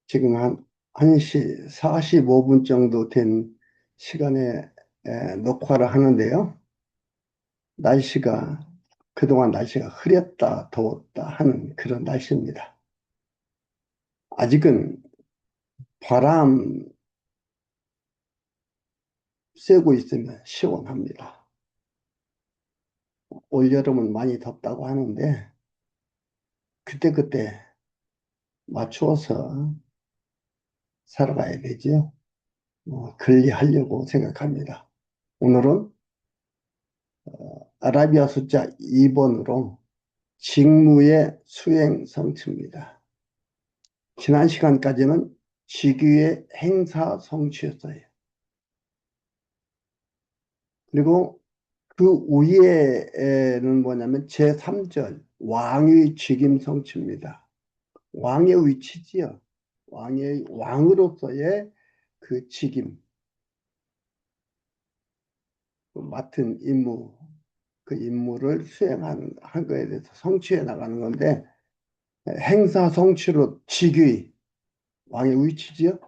지금 한 1시 45분 정도 된 시간에 녹화를 하는데요. 날씨가, 그동안 날씨가 흐렸다, 더웠다 하는 그런 날씨입니다. 아직은 바람 쐬고 있으면 시원합니다. 올여름은 많이 덥다고 하는데, 그때그때 맞추어서 살아가야 되죠. 관리하려고 생각합니다. 오늘은 아라비아 숫자 2번으로 직무의 수행 성취입니다. 지난 시간까지는 직위의 행사 성취였어요. 그리고 그 위에는 뭐냐면 제3절 왕의 직임 성취입니다. 왕의 위치지요. 왕으로서의 그 직임, 그 맡은 임무, 그 임무를 수행한 거에 대해서 성취해 나가는 건데, 행사 성취로 직위, 왕의 위치지요.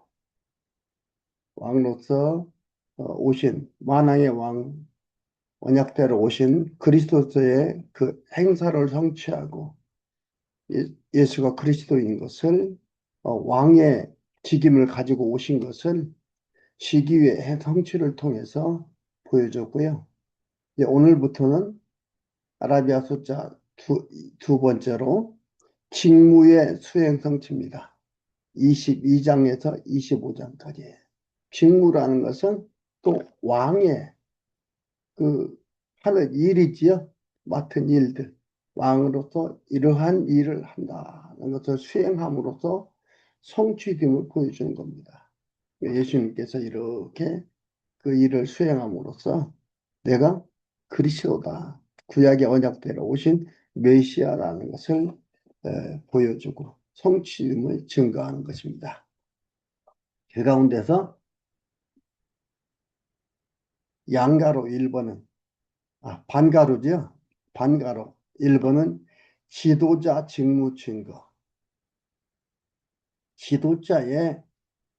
왕으로서 오신 만왕의 왕 언약대로 오신 그리스도의 그 행사를 성취하고 예수가 그리스도인 것을 왕의 직임을 가지고 오신 것을 시기의 성취를 통해서 보여줬고요. 이제 오늘부터는 아라비아 숫자 두 번째로 직무의 수행 성취입니다. 22장에서 25장까지. 직무라는 것은 또 왕의 그 하는 일이지요. 맡은 일들. 왕으로서 이러한 일을 한다는 것을 수행함으로써 성취됨을 보여주는 겁니다. 예수님께서 이렇게 그 일을 수행함으로써 내가 그리스도다. 구약의 언약대로 오신 메시아라는 것을 보여주고 성취됨을 증거하는 것입니다. 그 가운데서 양가로 1번은 반가루죠. 반가루. 1번은 지도자 직무 증거. 지도자의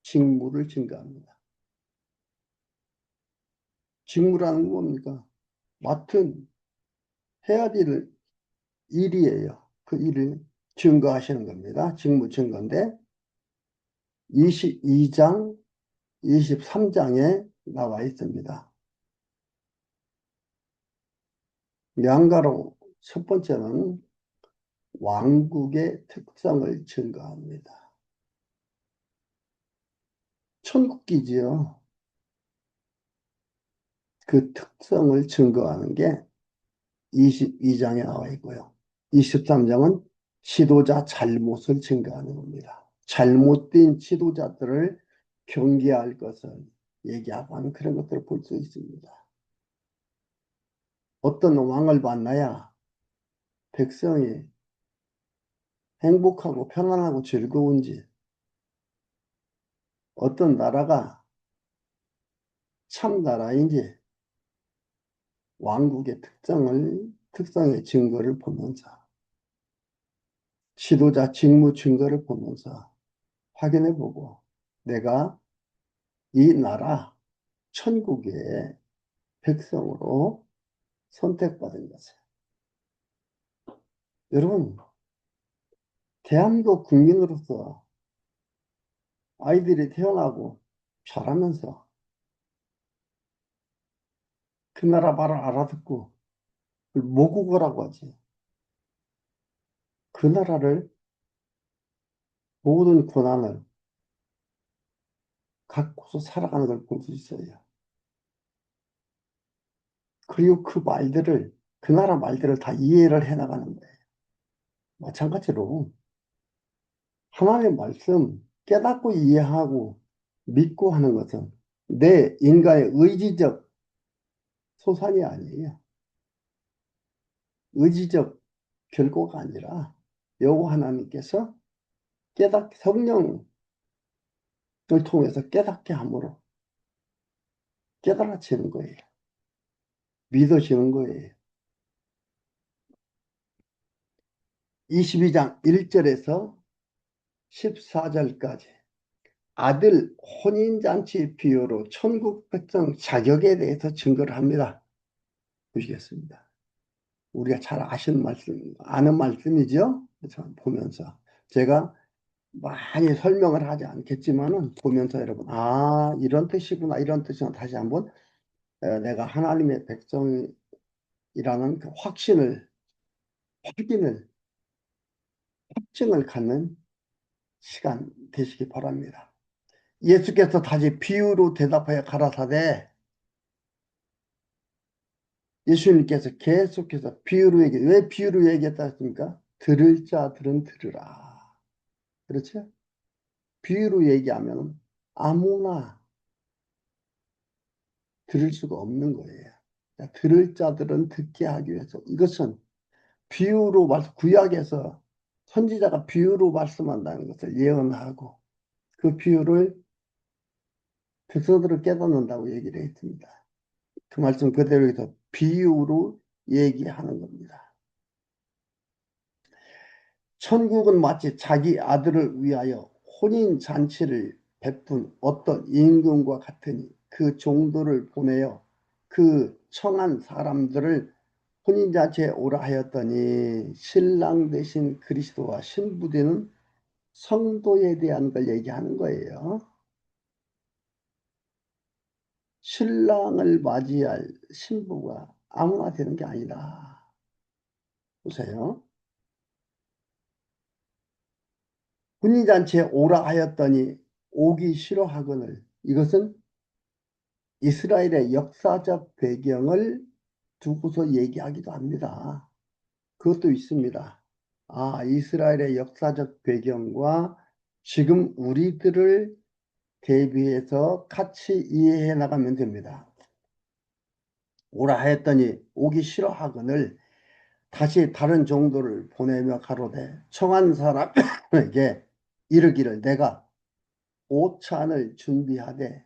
직무를 증거합니다. 직무라는 건 뭡니까? 맡은 해야 될 일이에요. 그 일을 증거하시는 겁니다. 직무 증거인데 22장, 23장에 나와 있습니다. 양가로 첫 번째는 왕국의 특성을 증거합니다. 천국이지요. 그 특성을 증거하는 게 22장에 나와 있고요. 23장은 지도자 잘못을 증거하는 겁니다. 잘못된 지도자들을 경계할 것을 얘기하고 하는 그런 것들을 볼 수 있습니다. 어떤 왕을 만나야 백성이 행복하고 편안하고 즐거운지, 어떤 나라가 참 나라인지 왕국의 특성의 증거를 보면서 지도자 직무 증거를 보면서 확인해 보고 내가 이 나라 천국의 백성으로 선택받은 것을. 여러분, 대한민국 국민으로서 아이들이 태어나고 자라면서 그 나라 말을 알아듣고 그걸 모국어라고 하지. 그 나라를 모든 고난을 갖고서 살아가는 걸 볼 수 있어요. 그리고 그 나라 말들을 다 이해를 해나가는 거예요. 마찬가지로 하나님의 말씀 깨닫고 이해하고 믿고 하는 것은 내 인간의 의지적 소산이 아니에요. 의지적 결과가 아니라 여호와 하나님께서 성령을 통해서 깨닫게 함으로 깨달아지는 거예요. 믿어지는 거예요. 22장 1절에서 14절까지 아들 혼인잔치 비유로 천국 백성 자격에 대해서 증거를 합니다. 보시겠습니다. 우리가 잘 아시는 말씀, 아는 말씀이죠? 저 보면서. 제가 많이 설명을 하지 않겠지만은 보면서 여러분, 아, 이런 뜻이구나, 이런 뜻이구나. 다시 한번 내가 하나님의 백성이라는 그 확신을, 확증을 갖는 시간 되시기 바랍니다. 예수께서 다시 비유로 대답하여 가라사대, 예수님께서 계속해서 왜 비유로 얘기했다 했습니까? 들을 자들은 들으라. 그렇죠? 비유로 얘기하면 아무나 들을 수가 없는 거예요. 들을 자들은 듣게 하기 위해서 이것은 비유로 구약에서 선지자가 비유로 말씀한다는 것을 예언하고 그 비유를 백성들을 깨닫는다고 얘기를 했습니다. 그 말씀 그대로 해서 비유로 얘기하는 겁니다. 천국은 마치 자기 아들을 위하여 혼인 잔치를 베푼 어떤 임금과 같으니 그 종들을 보내어 그 청한 사람들을 혼인 잔치에 오라 하였더니 신랑 대신 그리스도와 신부 되는 성도에 대한 걸 얘기하는 거예요. 신랑을 맞이할 신부가 아무나 되는 게 아니다. 보세요. 혼인잔치에 오라 하였더니 오기 싫어하거늘 이것은 이스라엘의 역사적 배경을 두고서 얘기하기도 합니다. 그것도 있습니다. 아, 이스라엘의 역사적 배경과 지금 우리들을 대비해서 같이 이해해 나가면 됩니다. 오라 하였더니 오기 싫어하거늘 다시 다른 종도를 보내며 가로되 청한 사람에게 이르기를 내가 오찬을 준비하되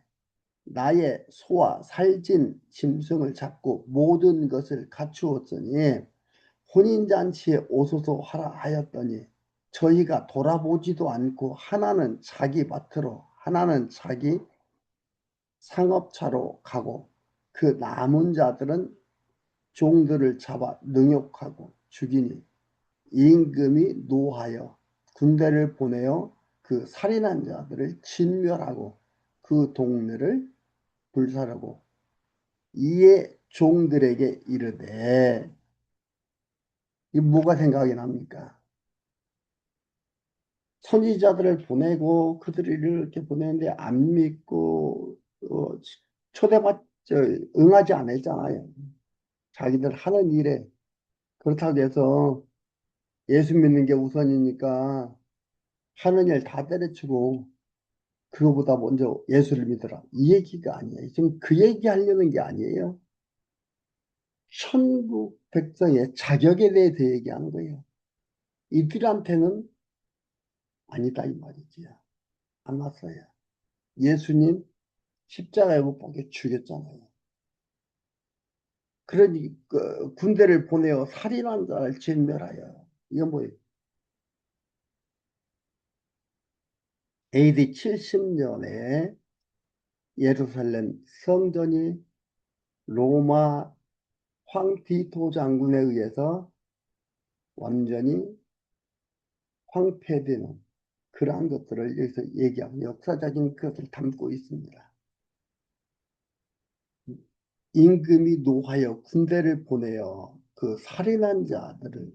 나의 소와 살진 짐승을 잡고 모든 것을 갖추었으니 혼인잔치에 오소서 하라 하였더니 저희가 돌아보지도 않고 하나는 자기 밭으로 하나는 자기 상업차로 가고 그 남은 자들은 종들을 잡아 능욕하고 죽이니 임금이 노하여 군대를 보내어 그 살인한 자들을 진멸하고 그 동네를 불살하고 이에 종들에게 이르되 이 뭐가 생각이 납니까? 선지자들을 보내고 그들을 이렇게 보내는데 안 믿고 초대받 응하지 않았잖아요. 자기들 하는 일에 그렇다고 해서 예수 믿는 게 우선이니까 하는 일 다 때려치고 그거보다 먼저 예수를 믿어라. 이 얘기가 아니에요. 지금 그 얘기 하려는 게 아니에요. 천국 백성의 자격에 대해서 얘기하는 거예요. 이들한테는 아니다 이 말이지요. 안 왔어요. 예수님 십자가에 못 박혀 죽였잖아요. 그러니 군대를 보내어 살인한 자를 진멸하여 이건 뭐예요? AD 70년에 예루살렘 성전이 로마 황 디토 장군에 의해서 완전히 황폐되는 그러한 것들을 여기서 얘기하고 역사적인 것을 담고 있습니다. 임금이 노하여 군대를 보내어 그 살인한 자들을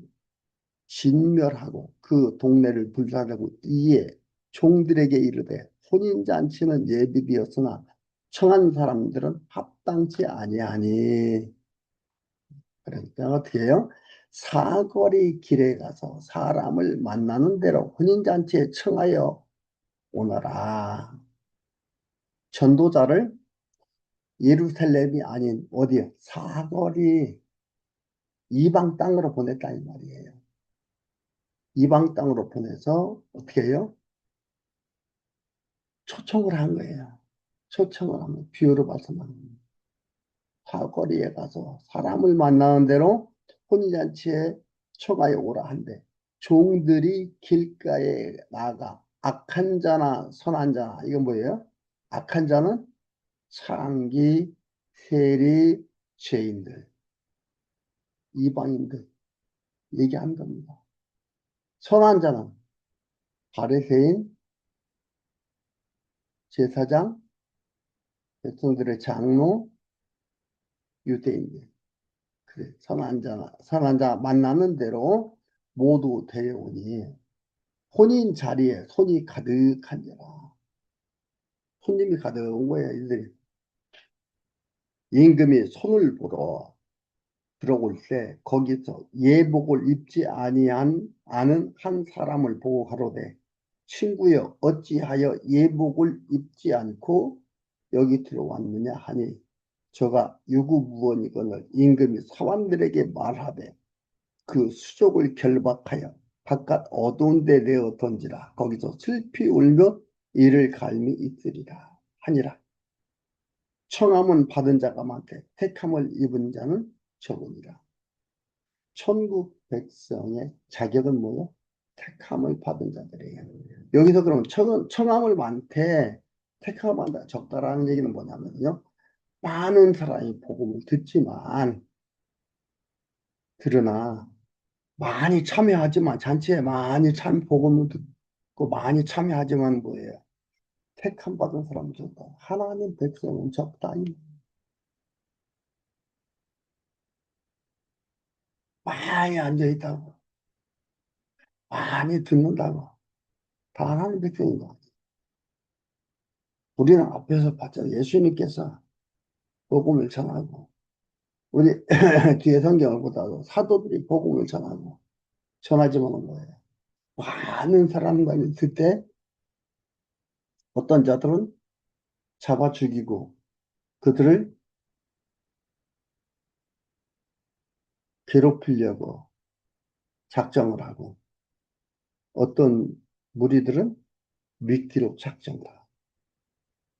진멸하고 그 동네를 불살하고 이에 종들에게 이르되 혼인잔치는 예비되었으나 청한 사람들은 합당치 아니하니 그러니까 어떻게 해요? 사거리 길에 가서 사람을 만나는 대로 혼인잔치에 청하여 오너라. 전도자를 예루살렘이 아닌 어디요? 사거리 이방 땅으로 보냈다 이 말이에요. 이방 땅으로 보내서 어떻게 해요? 초청을 한 거예요. 초청을 하면 비유로 말씀하는 거예요. 사거리에 가서 사람을 만나는 대로 혼인잔치에 초가에 오라 한대 종들이 길가에 나가 악한 자나 선한 자, 이건 뭐예요? 악한 자는 창기, 세리, 죄인들, 이방인들 얘기한 겁니다. 선한 자는 바리새인, 제사장, 백성들의 장로, 유대인들. 그래, 선한 자 만나는 대로 모두 데려오니 혼인 자리에 손이 가득한 자라. 손님이 가득 온 거야, 이들이. 임금이 손을 보러 들어올 때 거기서 예복을 입지 아는 한 사람을 보고 가로되 친구여 어찌하여 예복을 입지 않고 여기 들어왔느냐 하니 저가 유구무원이거늘 임금이 사람들에게 말하되 그 수족을 결박하여 바깥 어두운 데 내어 던지라 거기서 슬피 울며 이를 갈미 있으리라 하니라. 청함은 받은 자가 많되 택함을 입은 자는 적으니라. 천국 백성의 자격은 뭐요? 택함을 받은 자들이에요. 여기서 그럼 청함을 많대 택함을 받다 적다라는 얘기는 뭐냐면요. 많은 사람이 복음을 듣지만 그러나 많이 참여하지만 잔치에 많이 복음을 듣고 많이 참여하지만 뭐예요? 택함 받은 사람은 적다. 하나님 백성은 적다. 많이 앉아있다고 많이 듣는다고 다 하나님 백성인 거. 우리는 앞에서 봤죠. 예수님께서 복음을 전하고 우리 뒤에 성경을 보다도 사도들이 복음을 전하고 전하지만 온 거예요. 많은 사람들이 있을 때 어떤 자들은 잡아 죽이고 그들을 괴롭히려고 작정을 하고 어떤 무리들은 미끼로 작정을 하고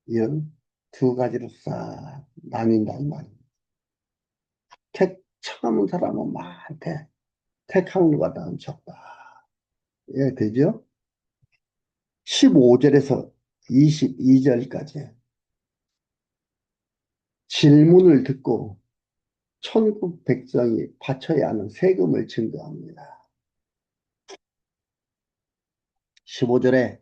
이런 두 가지로 싹 나뉜다는 말입니다. 택함은 사람은 많대. 택함을 받아는 적다. 예, 되죠? 15절에서 22절까지 질문을 듣고 천국 백성이 바쳐야 하는 세금을 증거합니다. 15절에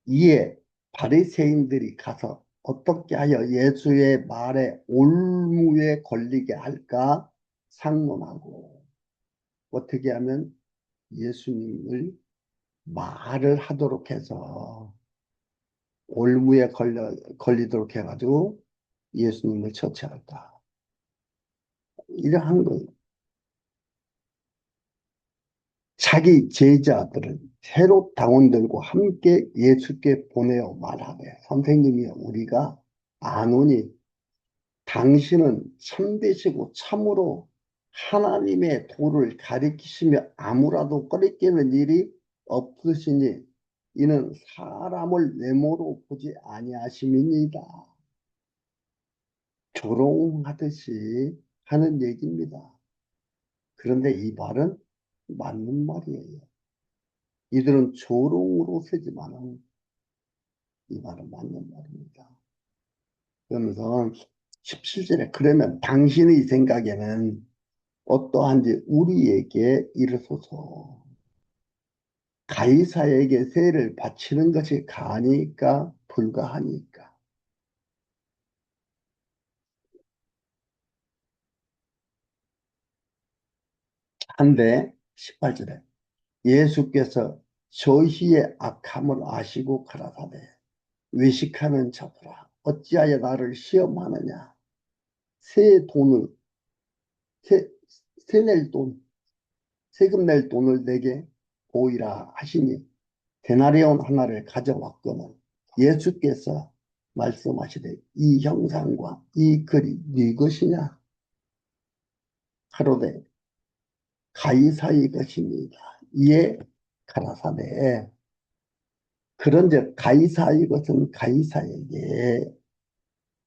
이에 바리새인들이 가서 어떻게 하여 예수의 말에 올무에 걸리게 할까 상론하고 어떻게 하면 예수님을 말을 하도록 해서 올무에 걸리도록 해가지고 예수님을 처치할까. 이러한 거예요. 자기 제자들은 새로 당원들과 함께 예수께 보내어 말하되 선생님이 우리가 아노니 당신은 참되시고 참으로 하나님의 도를 가리키시며 아무라도 꺼리끼는 일이 없으시니 이는 사람을 외모로 보지 아니하심이니이다. 조롱하듯이 하는 얘기입니다. 그런데 이 말은 맞는 말이에요. 이들은 조롱으로 쓰지만은 이 말은 맞는 말입니다. 그러면서 17절에 그러면 당신의 생각에는 어떠한지 우리에게 이르소서. 가이사에게 세를 바치는 것이 가니까 불가하니까. 한데 18절에 예수께서 저희의 악함을 아시고 가라사대 외식하는 자들아 어찌하여 나를 시험하느냐 새 돈을 세, 세낼 돈 세금 낼 돈을 내게 보이라 하시니 데나리온 하나를 가져왔거늘 예수께서 말씀하시되 이 형상과 이 글이 네 것이냐 가로되 가이사의 것입니다. 이에 가라사대 그런즉 가이사의 것은 가이사에게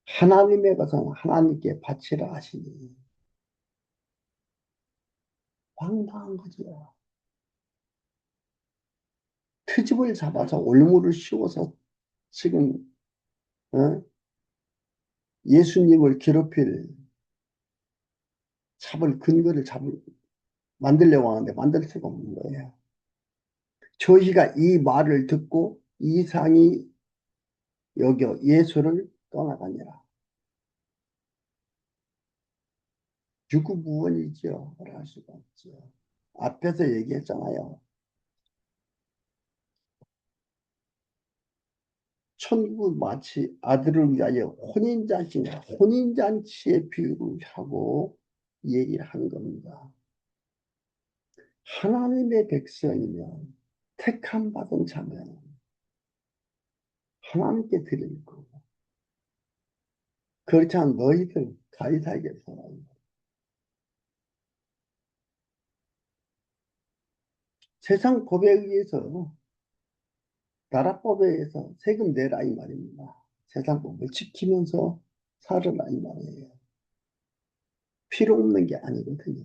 하나님의 것은 하나님께 바치라 하시니 황당한 거죠. 트집을 잡아서 올무를 씌워서 지금 어? 예수님을 괴롭힐 잡을 근거를 만들려고 하는데 만들 수가 없는 거예요. 저희가 이 말을 듣고 이상히 여겨 예수를 떠나가니라. 유구무원이죠. 할 수가 없죠. 앞에서 얘기했잖아요. 천국 마치 아들을 위하여 혼인잔치의 비유를 하고 얘기를 한 겁니다. 하나님의 백성이면 택함 받은 자면 하나님께 드릴 거고 그렇지 않은 너희들 가이사에게 살아요. 세상 법에 의해서 나라법에 의해서 세금 내라 이 말입니다. 세상 법을 지키면서 살으라 이 말이에요. 필요 없는 게 아니거든요.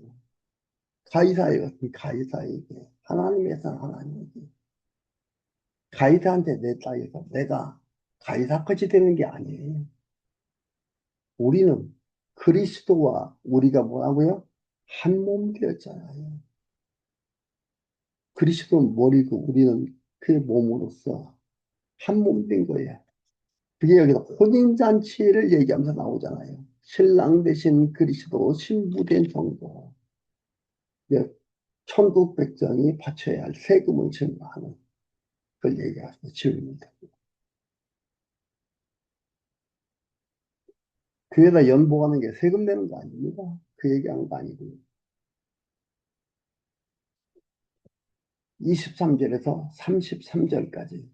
가이사에 같은 가이사에게 하나님에서 하나님에게 가이사한테 냈다 해서 내가 가이사까지 되는 게 아니에요. 우리는 그리스도와 우리가 뭐라고요? 한 몸 되었잖아요. 그리스도는 머리고 우리는 그의 몸으로서 한 몸 된 거예요. 그게 여기서 혼인잔치를 얘기하면서 나오잖아요. 신랑 대신 그리스도, 신부 된 성도. 예, 천국 백성이 바쳐야 할 세금을 증가하는 그걸 얘기하서 지읍니다. 교회에다 연보하는 게 세금 내는 거 아닙니다. 그 얘기하는 거 아니고요. 23절에서 33절까지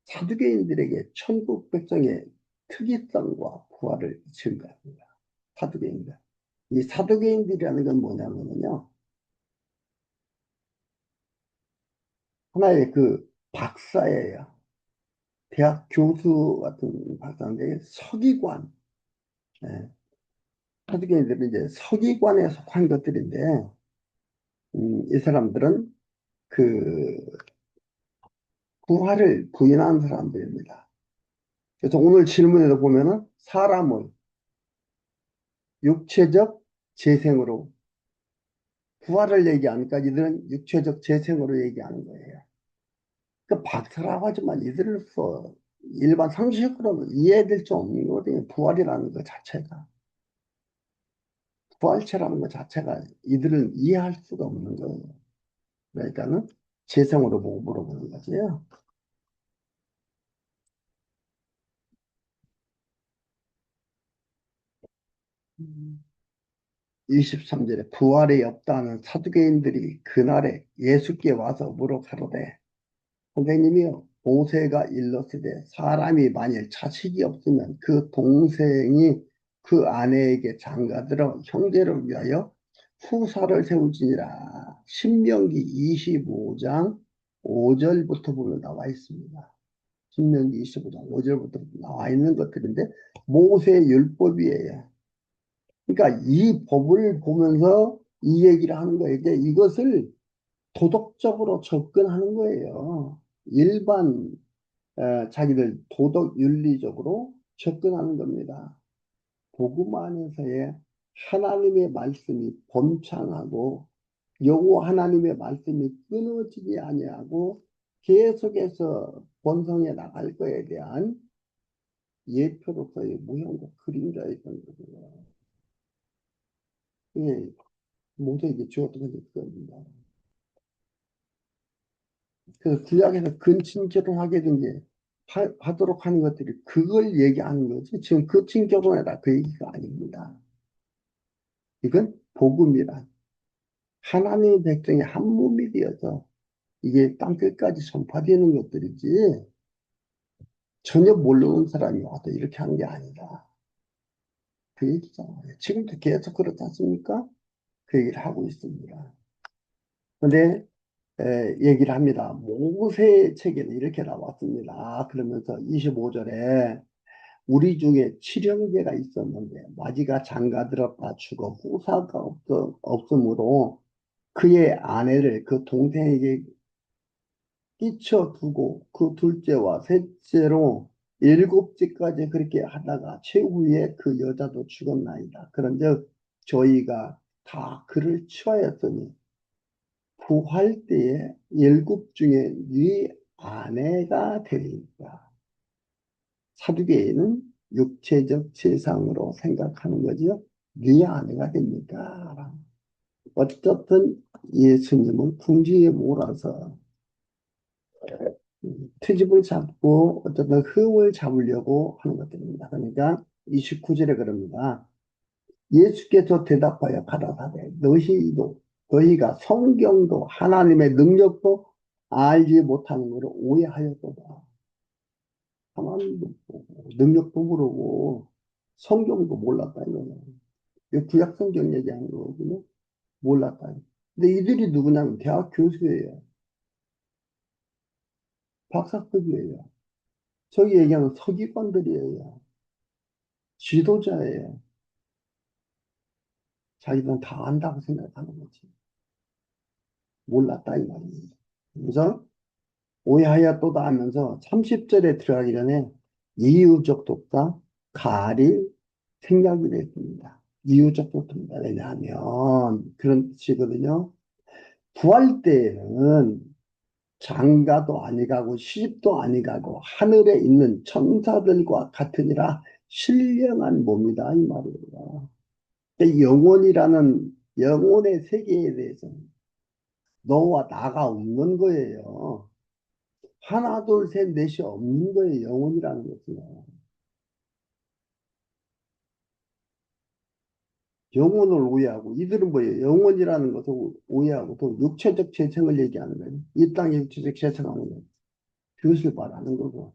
사두개인들에게 천국 백성의 특이성과 부활을 증가합니다. 사두개인들. 이 사두개인들이라는 건 뭐냐면요. 하나의 그 박사예요. 대학 교수 같은 박사인데 서기관. 예. 사두개인들은 이제 서기관에 속한 것들인데, 이 사람들은 그 부활을 부인하는 사람들입니다. 그래서 오늘 질문에도 보면은 사람을 육체적 재생으로 부활을 얘기하니까 이들은 육체적 재생으로 얘기하는 거예요. 그 박사라고 하지만 이들로서 일반 상식으로는 이해될 수 없는 거거든요. 부활이라는 것 자체가. 부활체라는 것 자체가 이들은 이해할 수가 없는 거예요. 그러니까는 재성으로 보고 물어보는 거죠. 23절에 부활이 없다는 사두개인들이 그날에 예수께 와서 물어 가로되 선생님이요 모세가 일렀으되 사람이 만일 자식이 없으면 그 동생이 그 아내에게 장가들어 형제를 위하여 후사를 세울지니라. 신명기 25장 5절부터 보면 나와 있습니다. 신명기 25장 5절부터 나와 있는 것들인데 모세의 율법이에요. 그러니까 이 법을 보면서 이 얘기를 하는 거예요. 이제 이것을 도덕적으로 접근하는 거예요. 일반 자기들 도덕 윤리적으로 접근하는 겁니다. 복음 안에서의 하나님의 말씀이 번창하고 여호와 하나님의 말씀이 끊어지지 아니하고 계속해서 번성해 나갈 거에 대한 예표로서의 모형과 그림자였던 거예요. 이게 모세에게 주었던 것이 그겁니다. 그래서 구약에서 근친결혼 하게 된 게 하도록 하는 것들이 그걸 얘기하는 거지. 지금 근친결혼해라 그 얘기가 아닙니다. 이건 복음이란 하나님의 백성이 한 몸이 되어서 이게 땅끝까지 전파되는 것들이지 전혀 모르는 사람이 와도 이렇게 하는 게 아니다. 그 얘기잖아요. 지금도 계속 그렇지 않습니까? 그 얘기를 하고 있습니다. 근데 얘기를 합니다. 모세 책에는 이렇게 나왔습니다. 그러면서 25절에 우리 중에 칠형제가 있었는데 마지가 장가들었다 죽어 후사가 없으므로 그의 아내를 그 동생에게 끼쳐두고 그 둘째와 셋째로 일곱째까지 그렇게 하다가 최후에 그 여자도 죽었나이다. 그런즉 저희가 다 그를 치하였더니 부활 때에 일곱 중에 네 아내가 되리까. 사두개인은 육체적 세상으로 생각하는 거죠. 네 아내가 됩니까? 어쨌든 예수님은 궁지에 몰아서 트집을 잡고 어떤 흠을 잡으려고 하는 것들입니다. 그러니까 29절에 그럽니다. 예수께서 대답하여 가라사대 너희가 성경도 하나님의 능력도 알지 못하는 것을 오해하였도다. 하나님도 모르고 능력도 모르고 성경도 몰랐다 이거예요. 이 구약 성경 얘기하는 거거든요. 몰랐다. 근데 이들이 누구냐면 대학 교수예요. 박사급이에요. 저기 얘기하는 서기관들이에요. 지도자예요. 자기들은 다 안다고 생각하는 거지. 몰랐다 이 말입니다. 그래서 오해하였도다 하면서 30절에 들어가기 전에 이유적 독사, 가릴 생략이 됐습니다. 이유적 독사입니다. 왜냐하면 그런 뜻이거든요. 부활 때에는 장가도 아니가고 시집도 아니가고 하늘에 있는 천사들과 같으니라 신령한 몸이다 이 말이에요. 영혼이라는 영혼의 세계에 대해서 너와 나가 없는 거예요. 하나, 둘, 셋, 넷이 없는 거예요. 영혼이라는 것은. 영혼을 오해하고, 이들은 뭐예요? 영혼이라는 것을 오해하고, 또 육체적 재성을 얘기하는 거예요. 이 땅의 육체적 재성하는 거예요. 그것을 말하는 거고,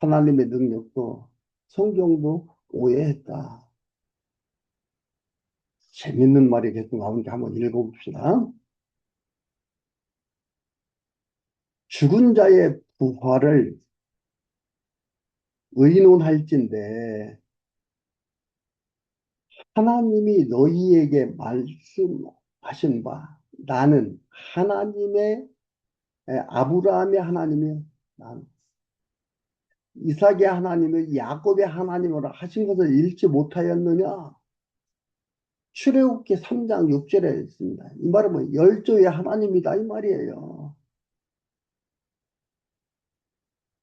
하나님의 능력도, 성경도 오해했다. 재밌는 말이 계속 나오니까 한번 읽어봅시다. 죽은 자의 부활을 의논할진대 하나님이 너희에게 말씀하신 바 나는 하나님의 아브라함의 하나님이요 난 이삭의 하나님을 야곱의 하나님으로 하신 것을 읽지 못하였느냐. 출애굽기 3장 6절에 있습니다. 이 말은 뭐 열조의 하나님이다 이 말이에요.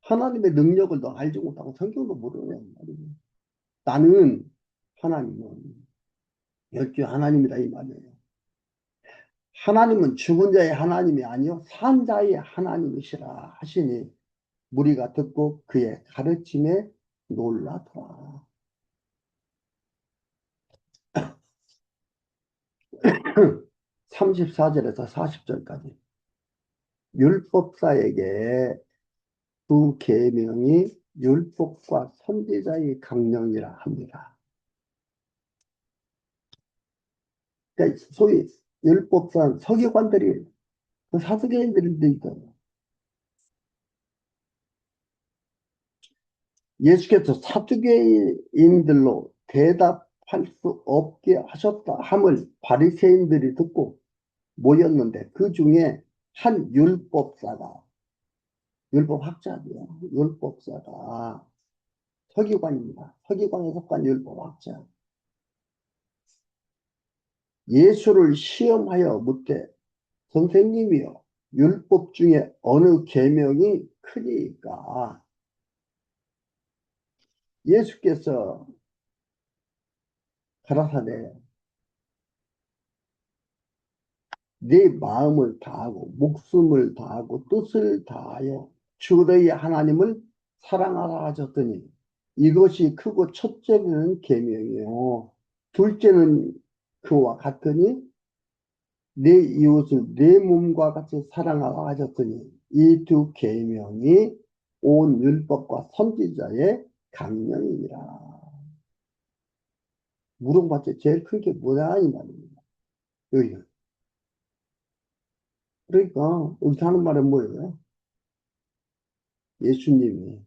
하나님의 능력을 너 알지 못하고 성경도 모르는 말이에요. 나는 하나님은 열조의 하나님이다 이 말이에요. 하나님은 죽은 자의 하나님이 아니요 산 자의 하나님이시라 하시니 무리가 듣고 그의 가르침에 놀라더라. 34절에서 40절까지 율법사에게 두 계명이 율법과 선지자의 강령이라 합니다. 그러니까 소위 율법상 서기관들이 그 사두개인들도 있거든요. 예수께서 사두개인들로 대답할 수 없게 하셨다 함을 바리새인들이 듣고 모였는데 그 중에 한 율법사가 율법학자죠. 율법사가 서기관입니다. 서기관에 속한 율법학자. 예수를 시험하여 묻되 선생님이요 율법 중에 어느 계명이 크니까 예수께서 가라사대 내 마음을 다하고 목숨을 다하고 뜻을 다하여 주 너희 하나님을 사랑하라 하셨더니 이것이 크고 첫째는 계명이요 둘째는 그와 같으니 내 이웃을 내 몸과 같이 사랑하라 하셨더니 이 두 계명이 온 율법과 선지자의 강령이니라. 물어봤지 제일 큰 게 뭐냐 이 말입니다. 여기 그러니까 여기서 하는 말은 뭐예요? 예수님이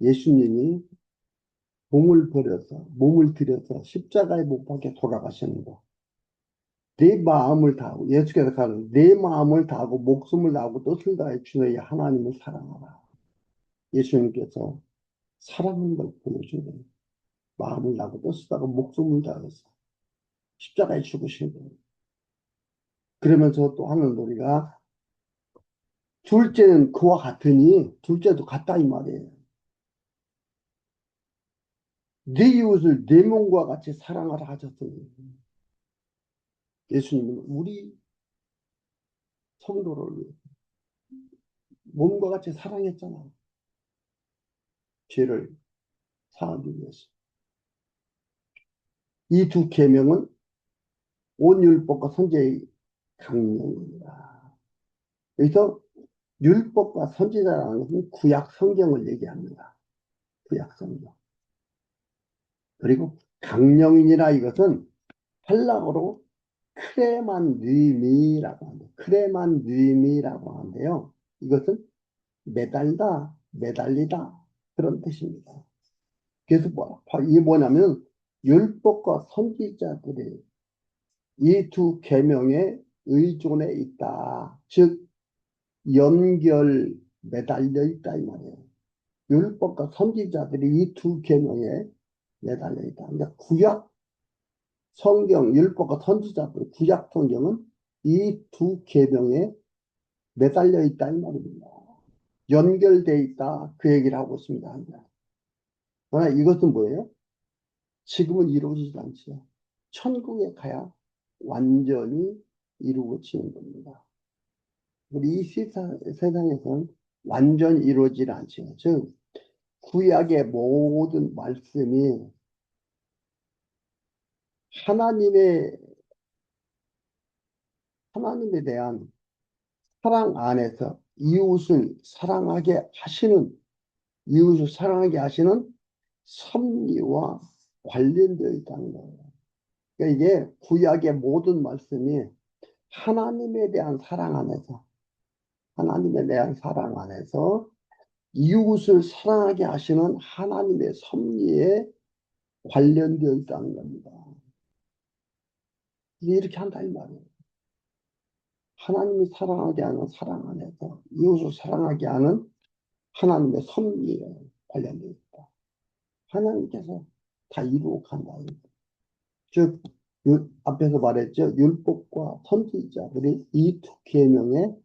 예수님이 몸을 버려서, 몸을 들여서 십자가에 못 박혀 돌아가시는 거. 내 마음을 다하고, 예수께서 가는 내 마음을 다하고, 목숨을 다하고, 뜻을 다해 주의 하나님을 사랑하라. 예수님께서 사랑하는 걸 보여주는 거예요. 마음을 다하고, 뜻을 다하고, 목숨을 다해서 십자가에 죽으신 거예요. 그러면서 또 하는 놀이가, 둘째는 그와 같으니, 둘째도 같다 이 말이에요. 네 이웃을 내 몸과 같이 사랑하라 하셨어요. 예수님은 우리 성도를 몸과 같이 사랑했잖아. 죄를 사하기 위해서. 이 두 계명은 온 율법과 선지자의 강령입니다. 여기서 율법과 선지자라는 것은 구약 성경을 얘기합니다. 구약 성경. 그리고 강령이니라 이것은 헬라어로 크레만 느임이라고 하는데, 크레만 느임이라고 하는데요. 이것은 매달다, 매달리다 그런 뜻입니다. 그래서 이게 뭐냐면 율법과 선지자들이 이 두 계명에 의존해 있다. 즉 연결 매달려 있다 이 말이에요. 율법과 선지자들이 이 두 계명에 매달려 있다. 그러니까 구약 성경, 율법과 선지자들, 구약 성경은 이 두 계명에 매달려 있다 이 말입니다. 연결돼 있다 그 얘기를 하고 있습니다. 그러나 이것은 뭐예요? 지금은 이루어지지 않지요. 천국에 가야 완전히 이루어지는 겁니다. 우리 이 세상에서는 완전히 이루어지지 않지요. 즉 구약의 모든 말씀이 하나님의 하나님에 대한 사랑 안에서 이웃을 사랑하게 하시는 섭리와 관련되어 있다는 거예요. 그러니까 이게 구약의 모든 말씀이 하나님에 대한 사랑 안에서 하나님에 대한 사랑 안에서 이웃을 사랑하게 하시는 하나님의 섭리에 관련되어 있다는 겁니다. 이렇게 한다 이 말이에요. 하나님이 사랑하게 하는 사랑 안에서 이웃을 사랑하게 하는 하나님의 섭리에 관련되어 있다. 하나님께서 다 이루어 간다. 즉 앞에서 말했죠. 율법과 선지자들이 이 두 계명에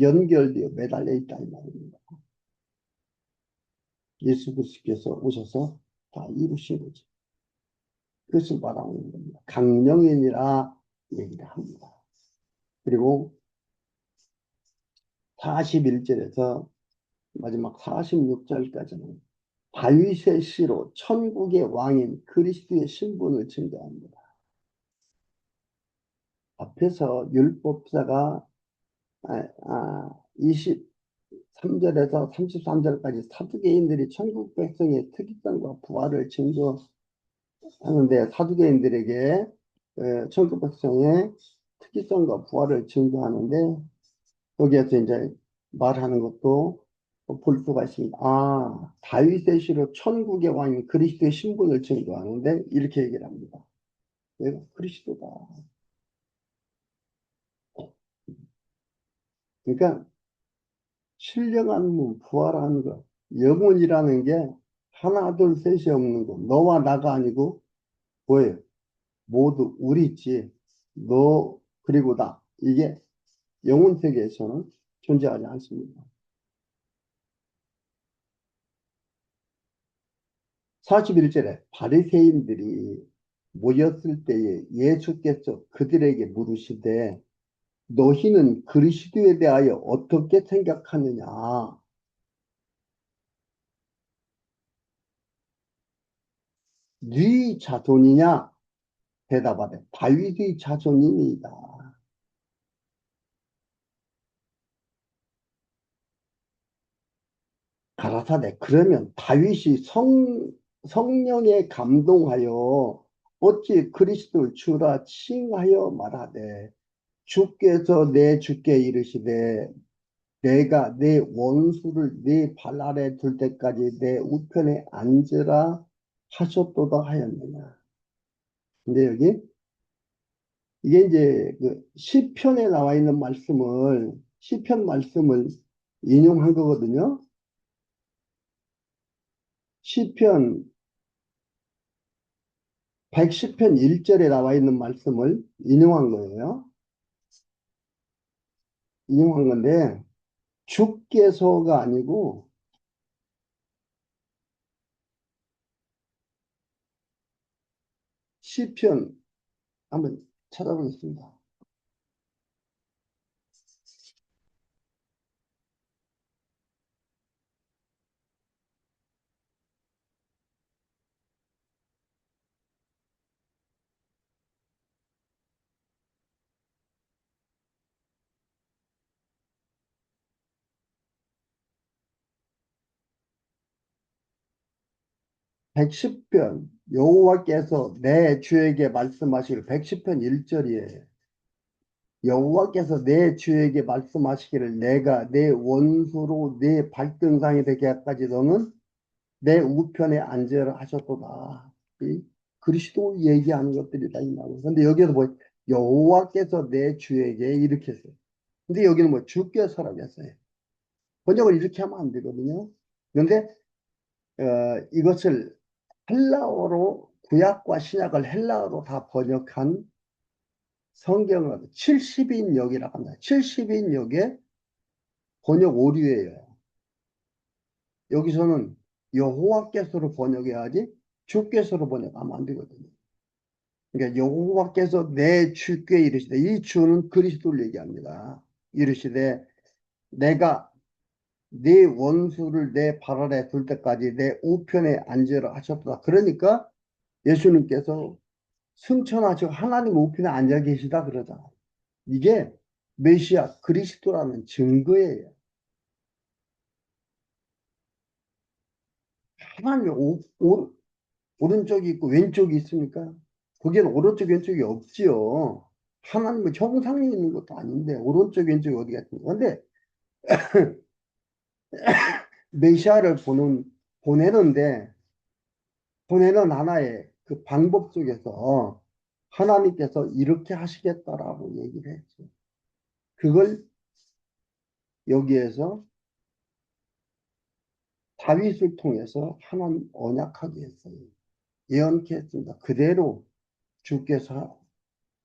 연결되어 매달려 있다 이 말입니다. 예수 그리스도께서 오셔서 다 이루신 거죠. 그것을 말하고 있는 겁니다. 강령이니라 얘기를 합니다. 그리고 41절에서 마지막 46절까지는 다윗의 시로 천국의 왕인 그리스도의 신분을 증거합니다. 앞에서 율법사가 23절에서 33절까지 사두개인들이 천국 백성의 특이성과 부활을 증거하는데 사두개인들에게 천국 백성의 특이성과 부활을 증거하는데 여기에서 이제 말하는 것도 볼 수가 있습니다. 다윗의 시로 천국의 왕인 그리스도의 신분을 증거하는데 이렇게 얘기를 합니다. 내가 그리스도다. 그러니까 신령한 몸, 부활하는 것, 영혼이라는 게 하나, 둘, 셋이 없는 거. 너와 나가 아니고 뭐예요? 모두 우리 있지. 너 그리고 나. 이게 영혼 세계에서는 존재하지 않습니다. 41절에 바리새인들이 모였을 때에 예수께서 그들에게 물으시되 너희는 그리스도에 대하여 어떻게 생각하느냐? 네 자손이냐? 대답하되 다윗의 자손이니이다. 가라사대 그러면 다윗이 성령에 감동하여 어찌 그리스도를 주라 칭하여 말하되 주께서 내 주께 이르시되 내가 내 원수를 네 발 아래 둘 때까지 내 우편에 앉으라 하셨도다 하였느냐. 근데 여기 이게 이제 그 시편에 나와 있는 말씀을 시편 말씀을 인용한 거거든요. 시편 110편 1절에 나와 있는 말씀을 인용한 거예요. 인용한 건데 주께서가 아니고 시편 한번 찾아보겠습니다. 110편 여호와께서 내 주에게 말씀하시기를 110편 1절이에요. 여호와께서 내 주에게 말씀하시기를 내가 내 원수로 내 발등상이 되게 하까지 너는 내 우편에 앉으라 하셨도다. 이 그리스도 얘기하는 것들이 다 있나고. 근데 여기도 뭐 여호와께서 내 주에게 이렇게 했어요. 근데 여기는 뭐 주께서라고 했어요. 번역을 이렇게 하면 안 되거든요. 그런데 이것을 헬라어로 구약과 신약을 헬라어로 다 번역한 성경은 70인역이라고 합니다. 70인역의 번역 오류예요. 여기서는 여호와께서로 번역해야지 주께서로 번역하면 안 되거든요. 그러니까 여호와께서 내 주께 이르시되 이 주는 그리스도를 얘기합니다. 이르시되 내가 네 원수를 내 발 아래 둘 때까지 내 우편에 앉으라 하셨다. 그러니까 예수님께서 승천하시고 하나님 우편에 앉아 계시다 그러잖아요. 이게 메시아 그리스도라는 증거예요. 하나님이 오른쪽이 있고 왼쪽이 있습니까? 거기는 오른쪽 왼쪽이 없지요. 하나님은 정상에 있는 것도 아닌데 오른쪽 왼쪽이 어디가 있습니까? 근데 메시아를 보내는데 보내는 하나의 그 방법 속에서 하나님께서 이렇게 하시겠다라고 얘기를 했죠. 그걸 여기에서 다윗을 통해서 하나님 언약하게 했어요. 예언케 했습니다. 그대로 주께서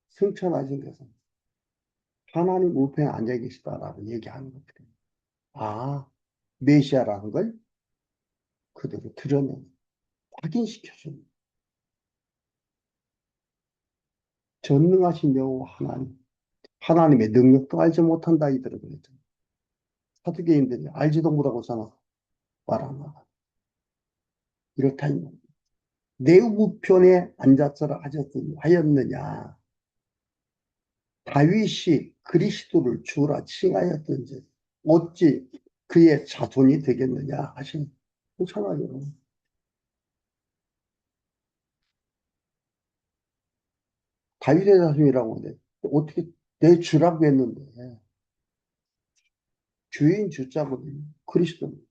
승천하신 것은 하나님 우편에 앉아 계시다라고 얘기하는 것들이에요. 아, 메시아라는 걸 그대로 드러내는, 확인시켜주는 전능하신 여호와 하나님. 하나님의 능력도 알지 못한다 이들은 그랬죠. 사두개인들이 알지도 못하고서는 말하나 이렇다 내 우편에 앉았으라 하였느냐. 다윗이 그리스도를 주라 칭하였던지 어찌 그의 자손이 되겠느냐 하신 천하죠. 다윗의 자손이라고 하는데 어떻게 내 주라고 했는데 주인 주자거든요. 그리스도는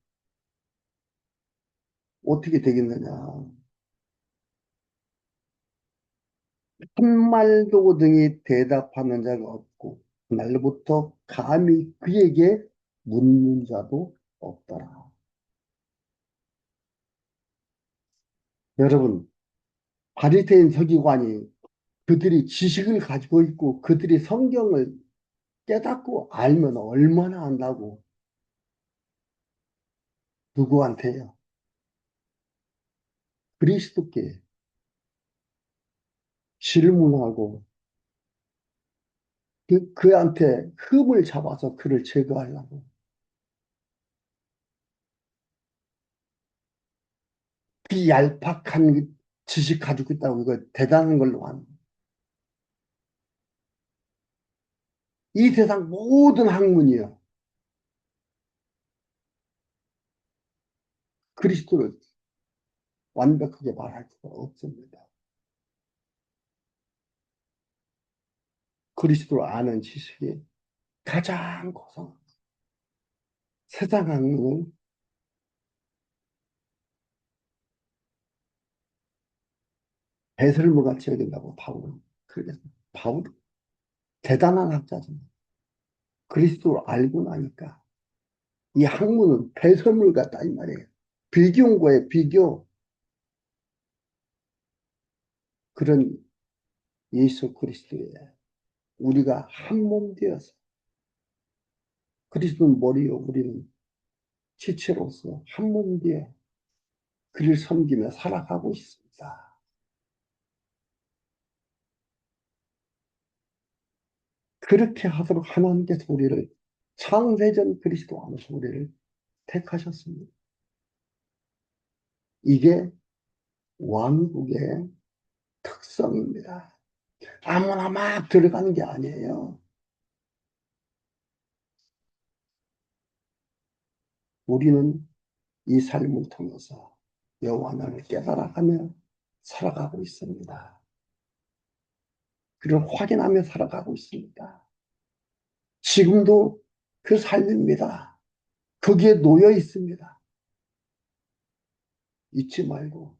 어떻게 되겠느냐. 한 말도 등이 대답하는 자가 없고 날부터 감히 그에게 묻는 자도 없더라. 여러분, 바리새인 서기관이 그들이 지식을 가지고 있고 그들이 성경을 깨닫고 알면 얼마나 안다고 누구한테요? 그리스도께 질문하고 그한테 흠을 잡아서 그를 제거하려고 그 얄팍한 지식 가지고 있다고 이거 대단한 걸로 하는 이 세상 모든 학문이요 그리스도를 완벽하게 말할 수가 없습니다. 그리스도를 아는 지식이 가장 고상 세상 학문은 배설물같이 여긴다고 바울은. 그래서 바울 대단한 학자잖아요. 그리스도를 알고 나니까 이 학문은 배설물 같다 이 말이에요. 비교인 거예요. 비교. 그런 예수 그리스도에 우리가 한 몸 되어서 그리스도는 머리요 우리는 지체로서 한 몸 되어 그를 섬기며 살아가고 있습니다. 그렇게 하도록 하나님께서 우리를 창세전 그리스도 안에서 우리를 택하셨습니다. 이게 왕국의 특성입니다. 아무나 막 들어가는 게 아니에요. 우리는 이 삶을 통해서 여호와 하나님을 깨달아가며 살아가고 있습니다. 그를 확인하며 살아가고 있습니다. 지금도 그 삶입니다. 거기에 놓여 있습니다. 잊지 말고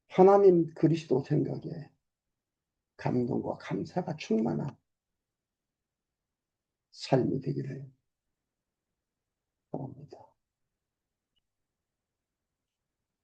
하나님 그리스도 생각에 감동과 감사가 충만한 삶이 되기를 바랍니다.